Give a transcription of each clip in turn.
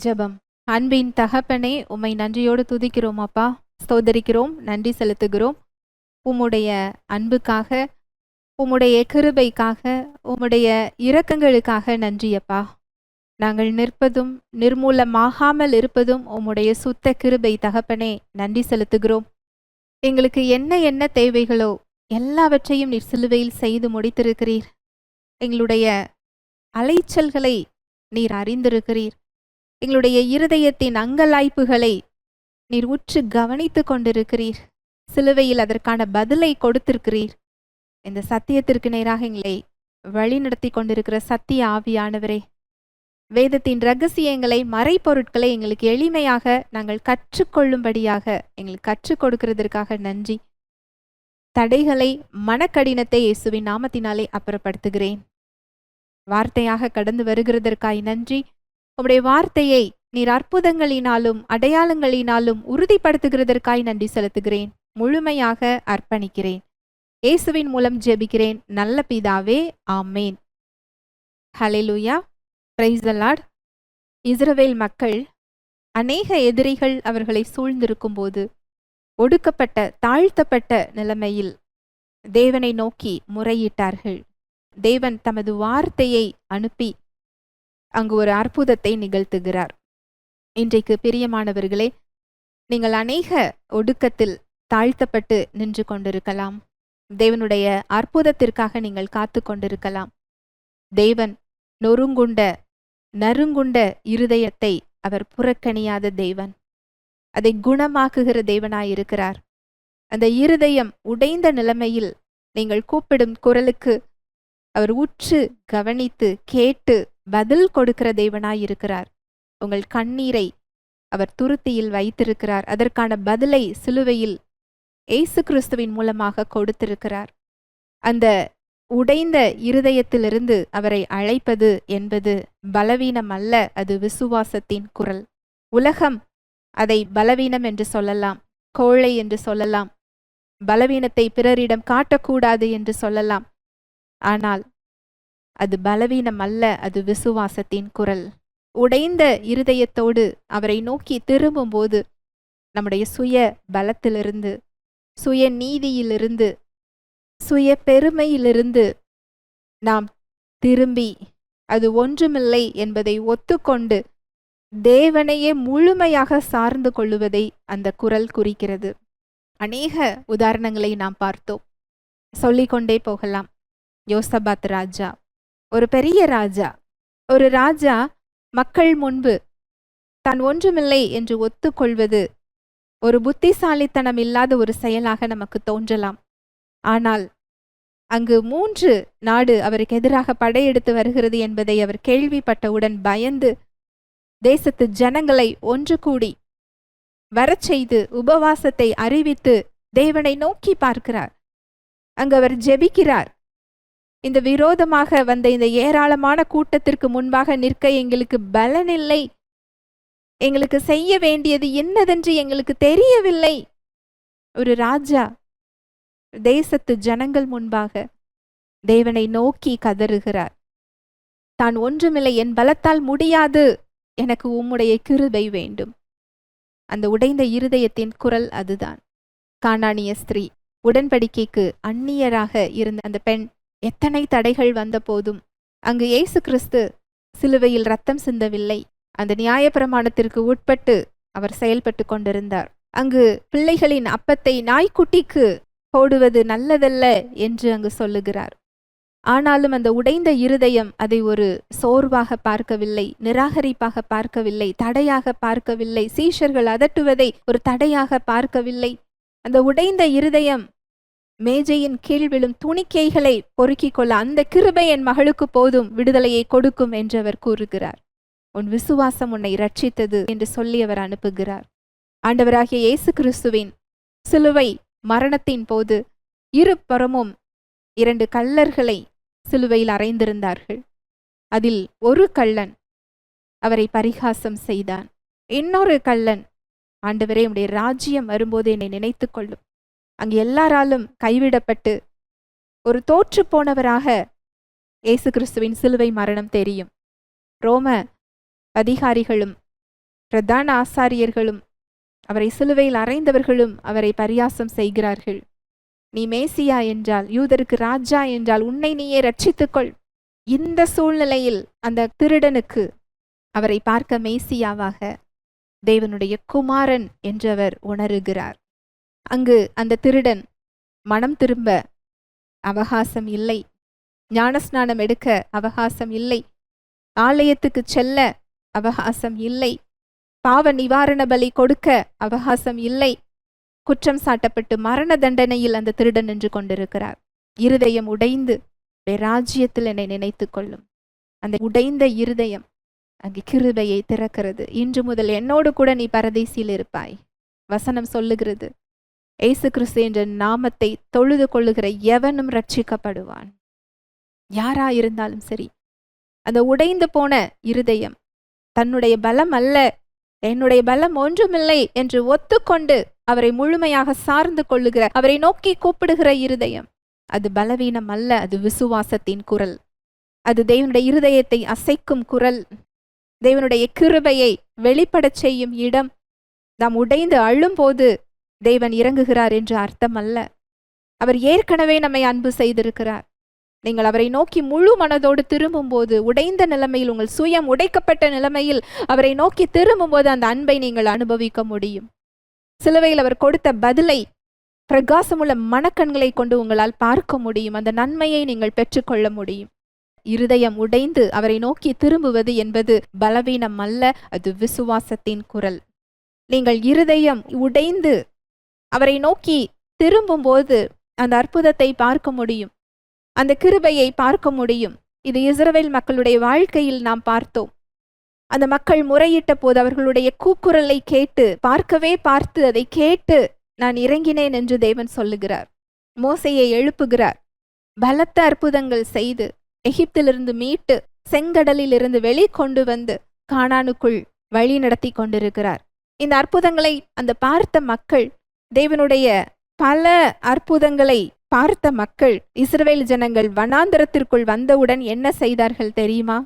ஜெபம். அன்பின் தகப்பனே, உம்மை நன்றியோடு துதிக்கிறோம் அப்பா, ஸ்தோத்தரிக்கிறோம், நன்றி செலுத்துகிறோம். உம்முடைய அன்புக்காக, உம்முடைய கிருபைக்காக, உம்முடைய இரக்கங்களுக்காக நன்றி அப்பா. நாங்கள் நிற்பதும் நிர்மூலமாகாமல் இருப்பதும் உம்முடைய சுத்த கிருபை தகப்பனே, நன்றி செலுத்துகிறோம். எங்களுக்கு என்ன என்ன தேவைகளோ எல்லாவற்றையும் நீர் சிலுவையில் செய்து முடித்திருக்கிறீர். எங்களுடைய அலைச்சல்களை நீர் அறிந்திருக்கிறீர். எங்களுடைய இருதயத்தின் அங்கலாய்ப்புகளை நீர் உற்று கவனித்து கொண்டிருக்கிறீர். சிலுவையில் அதற்கான பதிலை கொடுத்திருக்கிறீர். இந்த சத்தியத்திற்கு நேராக எங்களை வழிநடத்தி கொண்டிருக்கிற சத்திய ஆவியானவரே, வேதத்தின் இரகசியங்களை, மறைப்பொருட்களை எங்களுக்கு எளிமையாக நாங்கள் கற்றுக்கொள்ளும்படியாக எங்களுக்கு கற்றுக் கொடுக்கிறதற்காக நன்றி. தடைகளை, மனக்கடினத்தை இயேசுவின் நாமத்தினாலே அப்புறப்படுத்துகிறேன். வார்த்தையாக கடந்து வருகிறதற்காய் நன்றி. உம்முடைய வார்த்தையை நீர் அற்புதங்களினாலும் அடையாளங்களினாலும் உறுதிப்படுத்துகிறதற்காய் நன்றி செலுத்துகிறேன். முழுமையாக அர்ப்பணிக்கிறேன். இயேசுவின் மூலம் ஜெபிக்கிறேன் நல்ல பிதாவே, ஆமேன். ஹல்லேலூயா, பிரைஸ் தி லார்ட். இஸ்ரவேல் மக்கள் அநேக எதிரிகள் அவர்களை சூழ்ந்திருக்கும் போது ஒடுக்கப்பட்ட, தாழ்த்தப்பட்ட நிலைமையில் தேவனை நோக்கி முறையிட்டார்கள். தேவன் தமது வார்த்தையை அனுப்பி அங்கு ஒரு அற்புதத்தை நிகழ்த்துகிறார். இன்றைக்கு பிரியமானவர்களே, நீங்கள் அநேக ஒடுக்கத்தில் தாழ்த்தப்பட்டு நின்று கொண்டிருக்கலாம். தேவனுடைய அற்புதத்திற்காக நீங்கள் காத்து கொண்டிருக்கலாம். தேவன் நறுங்குண்ட இருதயத்தை அவர் புறக்கணியாத தேவன். அதை குணமாக்குகிற தேவனாயிருக்கிறார். அந்த இருதயம் உடைந்த நிலைமையில் நீங்கள் கூப்பிடும் குரலுக்கு அவர் உற்று கவனித்து கேட்டு பதில் கொடுக்கிற தேவனாயிருக்கிறார். உங்கள் கண்ணீரை அவர் துருத்தியில் வைத்திருக்கிறார். அதற்கான பதிலை சிலுவையில் இயேசு கிறிஸ்துவின் மூலமாக கொடுத்திருக்கிறார். அந்த உடைந்த இருதயத்திலிருந்து அவரை அழைப்பது என்பது பலவீனம் அல்ல, அது விசுவாசத்தின் குரல். உலகம் அதை பலவீனம் என்று சொல்லலாம், கோழை என்று சொல்லலாம், பலவீனத்தை பிறரிடம் காட்டக்கூடாது என்று சொல்லலாம். ஆனால் அது பலவீனம் அல்ல, அது விசுவாசத்தின் குரல். உடைந்த இருதயத்தோடு அவரை நோக்கி திரும்பும்போது நம்முடைய சுய பலத்திலிருந்து, சுய நீதியிலிருந்து, சுய பெருமையிலிருந்து நாம் திரும்பி அது ஒன்றுமில்லை என்பதை ஒத்துக்கொண்டு தேவனையே முழுமையாக சார்ந்து கொள்ளுவதை அந்த குரல் குறிக்கிறது. அநேக உதாரணங்களை நாம் பார்த்தோம், சொல்லிக்கொண்டே போகலாம். யோசபாத் ராஜா ஒரு பெரிய ராஜா. ஒரு ராஜா மக்கள் முன்பு தான் ஒன்றுமில்லை என்று ஒத்துக்கொள்வது ஒரு புத்திசாலித்தனம் இல்லாத ஒரு செயலாக நமக்கு தோன்றலாம். ஆனால் அங்கு 3 நாடு அவருக்கு எதிராக படையெடுத்து வருகிறது என்பதை அவர் கேள்விப்பட்டவுடன் பயந்து தேசத்து ஜனங்களை ஒன்று கூடி வரச் செய்து உபவாசத்தை அறிவித்து தேவனை நோக்கி பார்க்கிறார். அங்கு அவர் ஜெபிக்கிறார். இந்த விரோதமாக வந்த இந்த ஏராளமான கூட்டத்திற்கு முன்பாக நிற்க எங்களுக்கு பலனில்லை, எங்களுக்கு செய்ய வேண்டியது என்னதென்று எங்களுக்கு தெரியவில்லை. ஒரு ராஜா தேசத்து ஜனங்கள் முன்பாக தேவனை நோக்கி கதறுகிறார். தான் ஒன்றுமில்லை, என் பலத்தால் முடியாது, எனக்கு உம்முடைய கிருபை வேண்டும். அந்த உடைந்த இருதயத்தின் குரல் அதுதான். கானானிய ஸ்திரீ, உடன்படிக்கைக்கு அந்நியராக இருந்த அந்த பெண், எத்தனை தடைகள் வந்த போதும் அங்கு இயேசு கிறிஸ்து சிலுவையில் ரத்தம் சிந்தவில்லை. அந்த நியாயப்பிரமாணத்திற்கு உட்பட்டு அவர் செயல்பட்டு கொண்டிருந்தார். அங்கு பிள்ளைகளின் அப்பத்தை நாய்க்குட்டிக்கு போடுவது நல்லதல்ல என்று அங்கு சொல்லுகிறார். ஆனாலும் அந்த உடைந்த இருதயம் அதை ஒரு சோர்வாக பார்க்கவில்லை, நிராகரிப்பாக பார்க்கவில்லை, தடையாக பார்க்கவில்லை, சீஷர்கள் அதட்டுவதை ஒரு தடையாக பார்க்கவில்லை. அந்த உடைந்த இருதயம் மேஜையின் கீழ் விழும் துணிக்கைகளை பொறுக்கிக் கொள்ள அந்த கிருபை என் மகளுக்கு போதும், விடுதலையை கொடுக்கும் என்று அவர் கூறுகிறார். உன் விசுவாசம் உன்னை ரட்சித்தது என்று சொல்லி அவர் அனுப்புகிறார். ஆண்டவராகிய இயேசு கிறிஸ்துவின் சிலுவை மரணத்தின் போது இருபுறமும் 2 கள்ளர்களை சிலுவையில் அறைந்திருந்தார்கள். அதில் ஒரு கள்ளன் அவரை பரிகாசம் செய்தான். இன்னொரு கள்ளன், ஆண்டவரே, உம்முடைய ராஜ்யம் வரும்போது என்னை நினைத்து கொள்ளும். அங்கு எல்லாராலும் கைவிடப்பட்டு ஒரு தோற்று போனவராக இயேசு கிறிஸ்துவின் சிலுவை மரணம் தெரியும். ரோம அதிகாரிகளும் பிரதான ஆசாரியர்களும் அவரை சிலுவையில் அறைந்தவர்களும் அவரை பரியாசம் செய்கிறார்கள். நீ மேசியா என்றால், யூதருக்கு ராஜா என்றால் உன்னை நீயே ரட்சித்துக்கொள். இந்த சூழ்நிலையில் அந்த திருடனுக்கு அவரை பார்க்க மேசியாவாக தேவனுடைய குமாரன் என்றவர் உணருகிறார். அங்கு அந்த திருடன் மனம் திரும்ப அவகாசம் இல்லை, ஞானஸ்நானம் எடுக்க அவகாசம் இல்லை, ஆலயத்துக்கு செல்ல அவகாசம் இல்லை, பாவ நிவாரண பலி கொடுக்க அவகாசம் இல்லை. குற்றம் சாட்டப்பட்டு மரண தண்டனையில் அந்த திருடன் நின்று கொண்டிருக்கிறார். இருதயம் உடைந்து ராஜ்யத்தில் என்னை நினைத்து கொள்ளும். அந்த உடைந்த இருதயம் அங்கு கிருபையை திறக்கிறது. இன்று முதல் என்னோடு கூட நீ பரதேசியில் இருப்பாய். வசனம் சொல்லுகிறது, இயேசு கிறிஸ்து என்ற நாமத்தை தொழுது கொள்ளுகிற எவனும் ரட்சிக்கப்படுவான். யாராயிருந்தாலும் சரி, அந்த உடைந்து போன இருதயம் தன்னுடைய பலம் அல்ல, என்னுடைய பலம் ஒன்றுமில்லை என்று ஒத்துக்கொண்டு அவரை முழுமையாக சார்ந்து கொள்ளுகிற, அவரை நோக்கி கூப்பிடுகிற இருதயம், அது பலவீனம் அல்ல, அது விசுவாசத்தின் குரல். அது தேவனுடைய இருதயத்தை அசைக்கும் குரல், தேவனுடைய கிருபையை வெளிப்படச் செய்யும் இடம். நாம் உடைந்து அழும்போது தேவன் இறங்குகிறார் என்று அர்த்தம் அல்ல. அவர் ஏற்கனவே நம்மை அன்பு செய்திருக்கிறார். நீங்கள் அவரை நோக்கி முழு மனதோடு திரும்பும் போது, உடைந்த நிலைமையில், உங்கள் சுயம் உடைக்கப்பட்ட நிலைமையில் அவரை நோக்கி திரும்பும் போது அந்த அன்பை நீங்கள் அனுபவிக்க முடியும். சிலுவையில் அவர் கொடுத்த பதிலை பிரகாசமுள்ள மனக்கண்களை கொண்டு உங்களால் பார்க்க முடியும். அந்த நன்மையை நீங்கள் பெற்றுக்கொள்ள முடியும். இருதயம் உடைந்து அவரை நோக்கி திரும்புவது என்பது பலவீனம் அல்ல, அது விசுவாசத்தின் குரல். நீங்கள் இருதயம் உடைந்து அவரை நோக்கி திரும்பும் போது அந்த அற்புதத்தை பார்க்க முடியும், அந்த கிருபையை பார்க்க முடியும். இது இஸ்ரவேல் மக்களுடைய வாழ்க்கையில் நாம் பார்த்தோம். அந்த மக்கள் முறையிட்ட போது அவர்களுடைய கூக்குரலை கேட்டு, பார்க்கவே பார்த்து அதை கேட்டு நான் இறங்கினேன் என்று தேவன் சொல்லுகிறார். மோசையை எழுப்புகிறார். பலத்த அற்புதங்கள் செய்து எகிப்திலிருந்து மீட்டு செங்கடலில் இருந்து வெளிக்கொண்டு வந்து கானானுக்குள் வழி நடத்தி கொண்டிருக்கிறார். இந்த அற்புதங்களை அந்த பார்த்த மக்கள், தேவனுடைய பல அற்புதங்களை பார்த்த மக்கள், இஸ்ரவேல் ஜனங்கள் வனாந்தரத்திற்குள் வந்தவுடன் என்ன செய்தார்கள் தெரியுமா?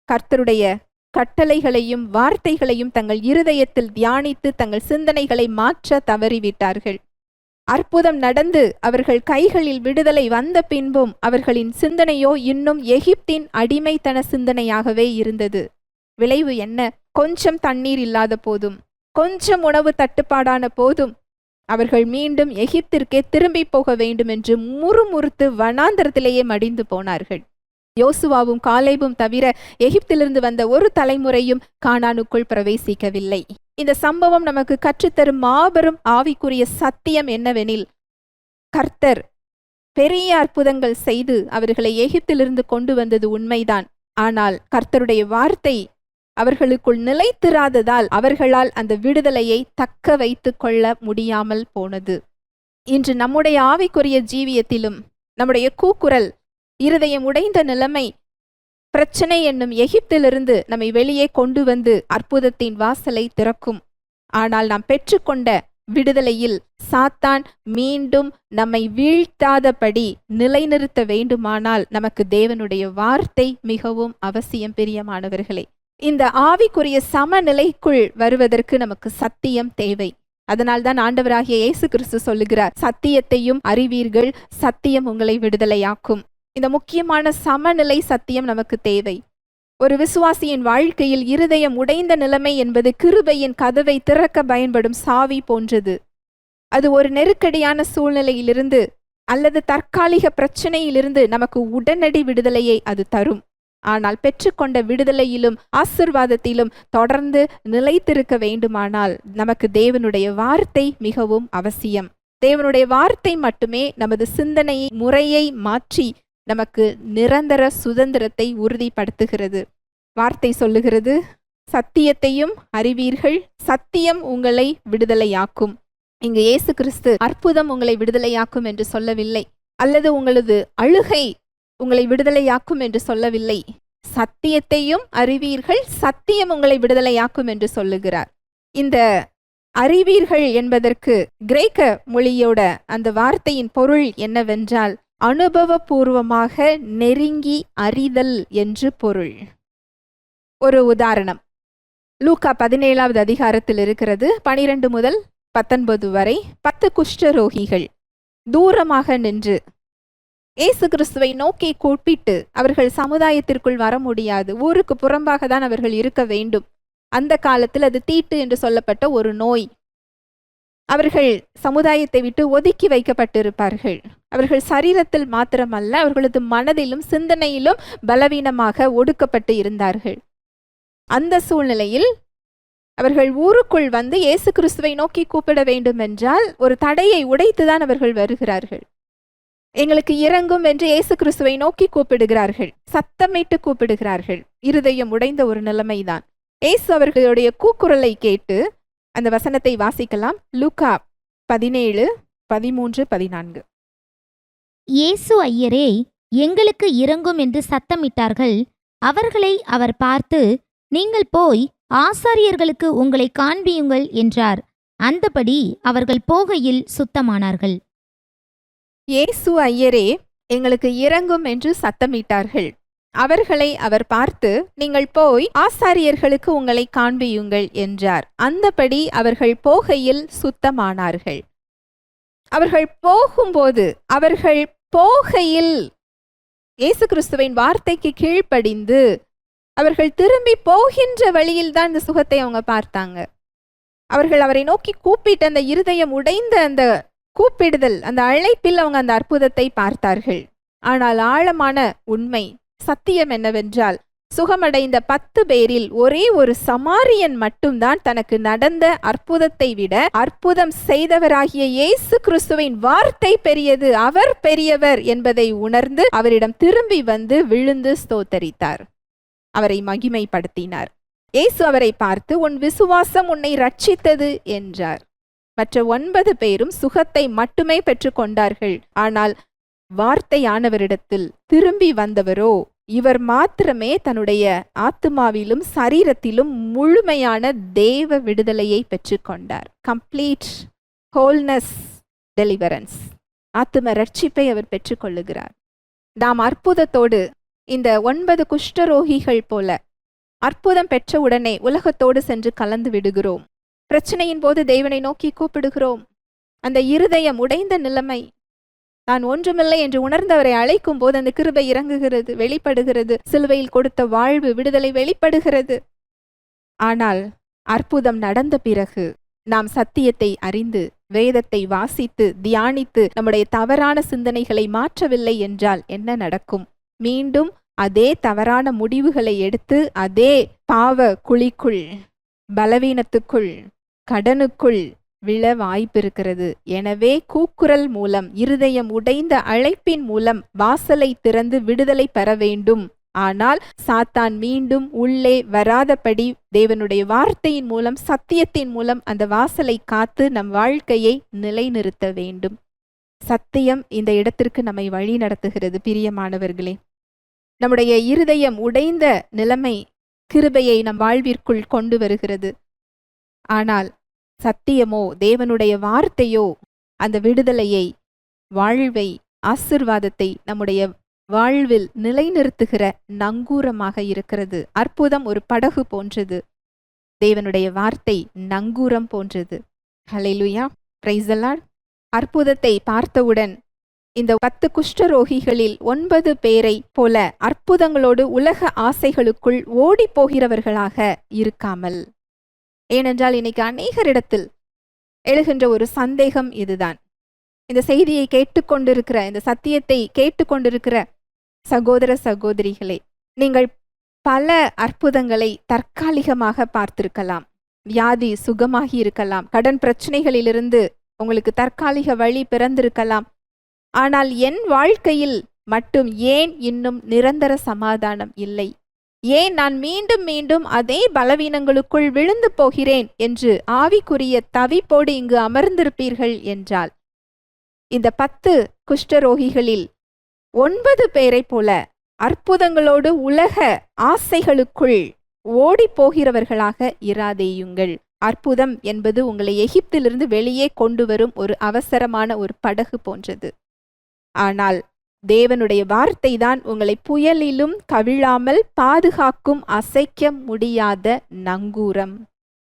கர்த்தருடைய கட்டளைகளையும் வார்த்தைகளையும் தங்கள் இருதயத்தில் தியானித்து தங்கள் சிந்தனைகளை மாற்ற தவறிவிட்டார்கள். அற்புதம் நடந்து அவர்கள் கைகளில் விடுதலை வந்த பின்பும் அவர்களின் சிந்தனையோ இன்னும் எகிப்தின் அடிமைத்தன சிந்தனையாகவே இருந்தது. விளைவு என்ன? கொஞ்சம் தண்ணீர் இல்லாத போதும், கொஞ்சம் உணவு தட்டுப்பாடான போதும் அவர்கள் மீண்டும் எகிப்திற்கே திரும்பி போக வேண்டும் என்று முறுமுறுத்து வனாந்தரத்திலேயே மடிந்து போனார்கள். யோசுவாவும் காலேபும் தவிர எகிப்திலிருந்து வந்த ஒரு தலைமுறையும் கானானுக்குள் பிரவேசிக்கவில்லை. இந்த சம்பவம் நமக்கு கற்றுத்தரும் மாபெரும் ஆவிக்குரிய சத்தியம் என்னவெனில், கர்த்தர் பெரிய அற்புதங்கள் செய்து அவர்களை எகிப்திலிருந்து கொண்டு வந்தது உண்மைதான். ஆனால் கர்த்தருடைய வார்த்தை அவர்களுக்குள் நிலைத்திராததால் அவர்களால் அந்த விடுதலையை தக்க வைத்து கொள்ள முடியாமல் போனது. இன்று நம்முடைய ஆவிக்குரிய ஜீவியத்திலும் நம்முடைய கூக்குரல், இருதயம் உடைந்த நிலைமை, பிரச்சனை என்னும் எகிப்திலிருந்து நம்மை வெளியே கொண்டு வந்து அற்புதத்தின் வாசலை திறக்கும். ஆனால் நாம் பெற்றுக்கொண்ட விடுதலையில் சாத்தான் மீண்டும் நம்மை வீழ்த்தாதபடி நிலைநிறுத்த வேண்டுமானால் நமக்கு தேவனுடைய வார்த்தை மிகவும் அவசியம். பிரியமானவர்களே, இந்த ஆவிக்குரிய சமநிலைக்குள் வருவதற்கு நமக்கு சத்தியம் தேவை. அதனால்தான் ஆண்டவராகிய இயேசு கிறிஸ்து சொல்லுகிறார், சத்தியத்தையும் அறிவீர்கள், சத்தியம் உங்களை விடுதலையாக்கும். இந்த முக்கியமான சமநிலை சத்தியம் நமக்கு தேவை. ஒரு விசுவாசியின் வாழ்க்கையில் இருதயம் உடைந்த நிலைமை என்பது கிருபையின் கதவை திறக்க பயன்படும் சாவி போன்றது. அது ஒரு நெருக்கடியான சூழ்நிலையிலிருந்து அல்லது தற்காலிக பிரச்சனையிலிருந்து நமக்கு உடனடி விடுதலையை அது தரும். ஆனால் பெற்றுக்கொண்ட விடுதலையிலும் ஆசீர்வாதத்திலும் தொடர்ந்து நிலைத்திருக்க வேண்டுமானால் நமக்கு தேவனுடைய வார்த்தை மிகவும் அவசியம். தேவனுடைய வார்த்தை மட்டுமே நமது சிந்தனை முறையை மாற்றி நமக்கு நிரந்தர சுதந்திரத்தை உறுதிப்படுத்துகிறது. வார்த்தை சொல்லுகிறது, சத்தியத்தையும் அறிவீர்கள், சத்தியம் உங்களை விடுதலையாக்கும். இங்கு இயேசு கிறிஸ்து அற்புதம் உங்களை விடுதலையாக்கும் என்று சொல்லவில்லை, அல்லது உங்களது அழுகை உங்களை விடுதலையாக்கும் என்று சொல்லவில்லை. சத்தியத்தையும் அறிவீர்கள், சத்தியம் உங்களை விடுதலையாக்கும் என்று சொல்லுகிறார். இந்த அறிவீர்கள் என்பதற்கு கிரேக்க மொழியோட அந்த வார்த்தையின் பொருள் என்னவென்றால், அனுபவபூர்வமாக நெருங்கி அறிதல் என்று பொருள். ஒரு உதாரணம், லூக்கா 17வது அதிகாரத்தில் இருக்கிறது. 12 முதல் 19 வரை 10 குஷ்டரோகிகள் தூரமாக நின்று இயேசு கிறிஸ்துவை நோக்கி கூப்பிட்டு, அவர்கள் சமுதாயத்திற்குள் வர முடியாது, ஊருக்கு புறம்பாக தான் அவர்கள் இருக்க வேண்டும். அந்த காலத்தில் அது தீட்டு என்று சொல்லப்பட்ட ஒரு நோய். அவர்கள் சமுதாயத்தை விட்டு ஒதுக்கி வைக்கப்பட்டிருப்பார்கள். அவர்கள் சரீரத்தில் மாத்திரமல்ல, அவர்களது மனதிலும் சிந்தனையிலும் பலவீனமாக ஒடுக்கப்பட்டு இருந்தார்கள். அந்த சூழ்நிலையில் அவர்கள் ஊருக்குள் வந்து இயேசு கிறிஸ்துவை நோக்கி கூப்பிட வேண்டும் என்றால் ஒரு தடையை உடைத்துதான் அவர்கள் வருகிறார்கள். எங்களுக்கு இறங்கும் என்று இயேசு கிறிஸ்துவை நோக்கி கூப்பிடுகிறார்கள், சத்தமிட்டு கூப்பிடுகிறார்கள். இருதயம் உடைந்த ஒரு நிலைமைதான். இயேசு அவர்களுடைய கூக்குரலை கேட்டு அந்த வசனத்தை வாசிக்கலாம். லூக்கா 17, 13, 14. இயேசு ஐயரே, எங்களுக்கு இறங்கும் என்று சத்தமிட்டார்கள். அவர்களை அவர் பார்த்து, நீங்கள் போய் ஆசாரியர்களுக்கு உங்களை காண்பியுங்கள் என்றார். அந்தபடி அவர்கள் போகையில் சுத்தமானார்கள். இயேசு ஐயரே, எங்களுக்கு இறங்கும் என்று சத்தமிட்டார்கள். அவர்களை அவர் பார்த்து, நீங்கள் போய் ஆசாரியர்களுக்கு உங்களை காண்பியுங்கள் என்றார். அந்தபடி அவர்கள் போகையில் சுத்தமானார்கள். அவர்கள் போகையில் இயேசு கிறிஸ்துவின் வார்த்தைக்கு கீழ்ப்படிந்து அவர்கள் திரும்பி போகின்ற வழியில் தான் இந்த சுகத்தை அவங்க பார்த்தாங்க. அவர்கள் அவரை நோக்கி கூப்பிட்டு அந்த இருதயம் உடைந்த அந்த கூப்பிடுதல், அந்த அழைப்பில் அவங்க அந்த அற்புதத்தை பார்த்தார்கள். ஆனால் ஆழமான உண்மை சத்தியம் என்னவென்றால், சுகமடைந்த 10 பேரில் ஒரே ஒரு சமாரியன் மட்டும்தான் தனக்கு நடந்த அற்புதத்தை விட அற்புதம் செய்தவராகிய இயேசு கிறிஸ்துவின் வார்த்தை பெரியது, அவர் பெரியவர் என்பதை உணர்ந்து அவரிடம் திரும்பி வந்து விழுந்து ஸ்தோத்தரித்தார், அவரை மகிமைப்படுத்தினார். இயேசு அவரை பார்த்து, உன் விசுவாசம் உன்னை ரட்சித்தது என்றார். மற்ற 9 பேரும் சுகத்தை மட்டுமே பெற்றுக்கொண்டார்கள். ஆனால் வார்த்தையானவரிடத்தில் திரும்பி வந்தவரோ, இவர் மாத்திரமே தன்னுடைய ஆத்துமாவிலும் சரீரத்திலும் முழுமையான தேவ விடுதலையை பெற்றுக்கொண்டார். கம்ப்ளீட் ஹோல்னஸ் டெலிவரன்ஸ், ஆத்தும ரட்சிப்பை அவர் பெற்றுக்கொள்ளுகிறார். நாம் அற்புதத்தோடு இந்த 9 குஷ்டரோகிகள் போல அற்புதம் பெற்ற உடனே உலகத்தோடு சென்று கலந்து விடுகிறோம். பிரச்சனையின் போது தேவனை நோக்கி கூப்பிடுகிறோம். அந்த இருதயம் உடைந்த நிலைமை, நான் ஒன்றுமில்லை என்று உணர்ந்தவரை அழைக்கும் போது அந்த கிருபை இறங்குகிறது, வெளிப்படுகிறது. சிலுவையில் கொடுத்த வாழ்வு, விடுதலை வெளிப்படுகிறது. ஆனால் அற்புதம் நடந்த பிறகு நாம் சத்தியத்தை அறிந்து வேதத்தை வாசித்து தியானித்து நம்முடைய தவறான சிந்தனைகளை மாற்றவில்லை என்றால் என்ன நடக்கும்? மீண்டும் அதே தவறான முடிவுகளை எடுத்து அதே பாவ குழிக்குள், பலவீனத்துக்குள், கடனுக்குள் விழ வாய்ப்பிருக்கிறது. எனவே கூக்குரல் மூலம், இருதயம் உடைந்த அழைப்பின் மூலம் வாசலை திறந்து விடுதலை பெற வேண்டும். ஆனால் சாத்தான் மீண்டும் உள்ளே வராதபடி தேவனுடைய வார்த்தையின் மூலம், சத்தியத்தின் மூலம் அந்த வாசலை காத்து நம் வாழ்க்கையை நிலைநிறுத்த வேண்டும். சத்தியம் இந்த இடத்திற்கு நம்மை வழி நடத்துகிறது. பிரியமானவர்களே, நம்முடைய இருதயம் உடைந்த நிலைமை கிருபையை நம் வாழ்விற்குள் கொண்டு வருகிறது. ஆனால் சத்தியமோ, தேவனுடைய வார்த்தையோ அந்த விடுதலையை, வாழ்வை, ஆசீர்வாதத்தை நம்முடைய வாழ்வில் நிலைநிறுத்துகிற நங்கூரமாக இருக்கிறது. அற்புதம் ஒரு படகு போன்றது, தேவனுடைய வார்த்தை நங்கூரம் போன்றது. ஹல்லேலூயா, பிரைஸ் தி லார்ட். அற்புதத்தை பார்த்தவுடன் இந்த 10 குஷ்டரோகிகளில் 9 பேரை போல அற்புதங்களோடு உலக ஆசைகளுக்குள் ஓடி போகிறவர்களாக இருக்காமல், ஏனென்றால் இன்னைக்கு அநேகரிடத்தில் எழுகின்ற ஒரு சந்தேகம் இதுதான். இந்த செய்தியை கேட்டுக்கொண்டிருக்கிற, இந்த சத்தியத்தை கேட்டுக்கொண்டிருக்கிற சகோதர சகோதரிகளே, நீங்கள் பல அற்புதங்களை தற்காலிகமாக பார்த்திருக்கலாம். வியாதி சுகமாகி இருக்கலாம், கடன் பிரச்சனைகளிலிருந்து உங்களுக்கு தற்காலிக வழி பிறந்திருக்கலாம். ஆனால் என் வாழ்க்கையில் மட்டும் ஏன் இன்னும் நிரந்தர சமாதானம் இல்லை? ஏன் நான் மீண்டும் மீண்டும் அதே பலவீனங்களுக்குள் விழுந்து போகிறேன் என்று ஆவிக்குரிய தவிப்போடு இங்கு அமர்ந்திருப்பீர்கள் என்றால், இந்த 10 குஷ்டரோகிகளில் 9 பேரை போல அற்புதங்களோடு உலக ஆசைகளுக்குள் ஓடி போகிறவர்களாக இராதேயுங்கள். அற்புதம் என்பது உங்களை எகிப்திலிருந்து வெளியே கொண்டு வரும் ஒரு அவசரமான ஒரு படகு போன்றது. ஆனால் தேவனுடைய வார்த்தை தான் உங்களை புயலிலும் கவிழாமல் பாதுகாக்கும் அசைக்க முடியாத நங்கூரம்.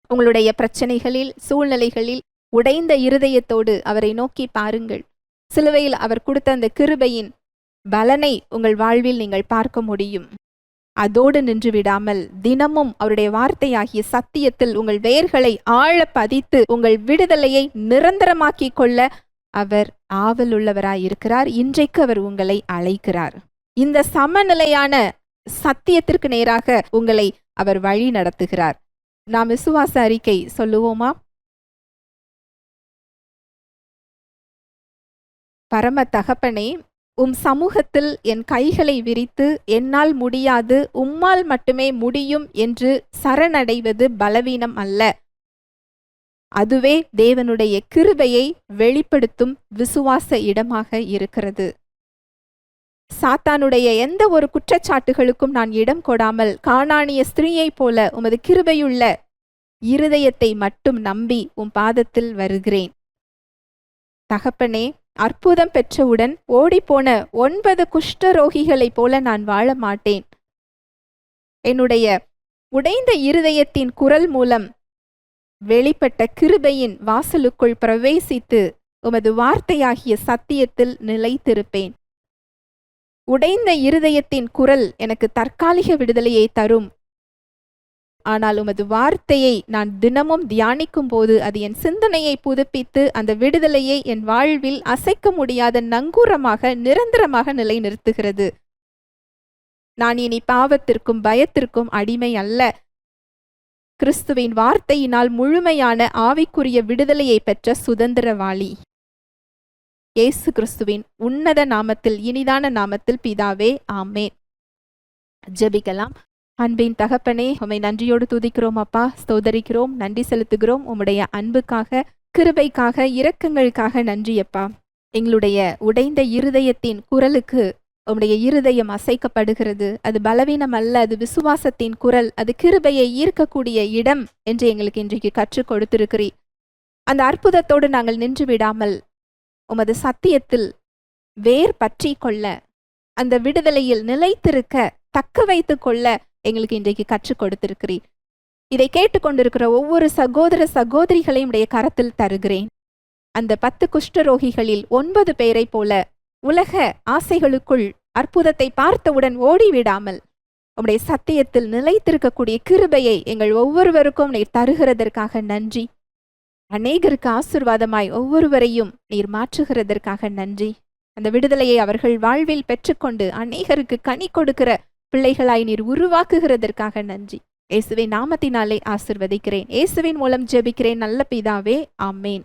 உங்களுடைய பிரச்சனைகளில், சூழ்நிலைகளில் உடைந்த இருதயத்தோடு அவரை நோக்கி பாருங்கள். சிலுவையில் அவர் கொடுத்த அந்த கிருபையின் பலனை உங்கள் வாழ்வில் நீங்கள் பார்க்க முடியும். அதோடு நின்று விடாமல் தினமும் அவருடைய வார்த்தையாகிய சத்தியத்தில் உங்கள் வேர்களை ஆழ பதித்து உங்கள் விடுதலையை நிரந்தரமாக்கிக் கொள்ள அவர் ஆவலுள்ளவராயிருக்கிறார். இன்றைக்கு அவர் உங்களை அழைக்கிறார். இந்த சமநிலையான சத்தியத்திற்கு நேராக உங்களை அவர் வழி நடத்துகிறார். நாம் விசுவாச அறிக்கை சொல்லுவோமா? பரம தகப்பனே, உம் சமூகத்தில் என் கைகளை விரித்து என்னால் முடியாது, உம்மால் மட்டுமே முடியும் என்று சரணடைவது பலவீனம் அல்ல. அதுவே தேவனுடைய கிருபையை வெளிப்படுத்தும் விசுவாச இடமாக இருக்கிறது. சாத்தானுடைய எந்த ஒரு குற்றச்சாட்டுகளுக்கும் நான் இடம் கொடாமல் கானானிய ஸ்திரீயைப் போல உமது கிருபையுள்ள இருதயத்தை மட்டும் நம்பி உம் பாதத்தில் வருகிறேன். தகப்பனே, அற்புதம் பெற்றவுடன் ஓடிப்போன 9 குஷ்டரோகிகளைப் போல நான் வாழ மாட்டேன். என்னுடைய உடைந்த இருதயத்தின் குரல் மூலம் வெளிப்பட்ட கிருபையின் வாசலுக்குள் பிரவேசித்து உமது வார்த்தையாகிய சத்தியத்தில் நிலைத்திருப்பேன். உடைந்த இருதயத்தின் குரல் எனக்கு தற்காலிக விடுதலையை தரும். ஆனால் உமது வார்த்தையை நான் தினமும் தியானிக்கும் போது அது என் சிந்தனையை புதுப்பித்து அந்த விடுதலையை என் வாழ்வில் அசைக்க முடியாத நங்கூரமாக நிரந்தரமாக நிலைநிறுத்துகிறது. நான் இனி பாவத்திற்கும் பயத்திற்கும் அடிமை அல்ல. கிறிஸ்துவின் வார்த்தையினால் முழுமையான ஆவிக்குரிய விடுதலையை பெற்ற சுதந்திரவாளி. இயேசு கிறிஸ்துவின் உன்னத நாமத்தில், இனிதான நாமத்தில் பிதாவே, ஆமென். ஜெபிக்கலாம். அன்பின் தகப்பனே, உம்மை நன்றியோடு துதிக்கிறோம் அப்பா, ஸ்தோதரிக்கிறோம், நன்றி செலுத்துகிறோம். உம்முடைய அன்புக்காக, கிருபைக்காக, இரக்கங்களுக்காக நன்றி அப்பா. எங்களுடைய உடைந்த இருதயத்தின் குரலுக்கு உம்முடைய இருதயம் அசைக்கப்படுகிறது. அது பலவீனம் அல்ல, அது விசுவாசத்தின் குரல், அது கிருபையை ஈர்க்கக்கூடிய இடம் என்று எங்களுக்கு இன்றைக்கு கற்றுக் கொடுத்திருக்கிறீர். அந்த அற்புதத்தோடு நாங்கள் நின்று விடாமல் உமது சத்தியத்தில் வேர் பற்றி கொள்ள, அந்த விடுதலையில் நிலைத்திருக்க, தக்க வைத்து கொள்ள எங்களுக்கு இன்றைக்கு கற்றுக் கொடுத்திருக்கிறீர். இதை கேட்டுக்கொண்டிருக்கிற ஒவ்வொரு சகோதர சகோதரிகளையும் உடைய கரத்தில் தருகிறேன். அந்த 10 குஷ்டரோகிகளில் 9 பேரை போல உலக ஆசைகளுக்குள் அற்புதத்தை பார்த்தவுடன் ஓடிவிடாமல் உம்முடைய சத்தியத்தில் நிலைத்திருக்கக்கூடிய கிருபையை எங்கள் ஒவ்வொருவருக்கும் நீர் தருகிறதற்காக நன்றி. அநேகருக்கு ஆசீர்வாதமாய் ஒவ்வொருவரையும் நீர் மாற்றுகிறதற்காக நன்றி. அந்த விடுதலையை அவர்கள் வாழ்வில் பெற்றுக்கொண்டு அநேகருக்கு கனி கொடுக்கிற பிள்ளைகளாய் நீர் உருவாக்குகிறதற்காக நன்றி. இயேசுவின் நாமத்தினாலே ஆசீர்வதிக்கிறேன். இயேசுவின் மூலம் ஜெபிக்கிறேன் நல்ல பிதாவே, ஆமென்.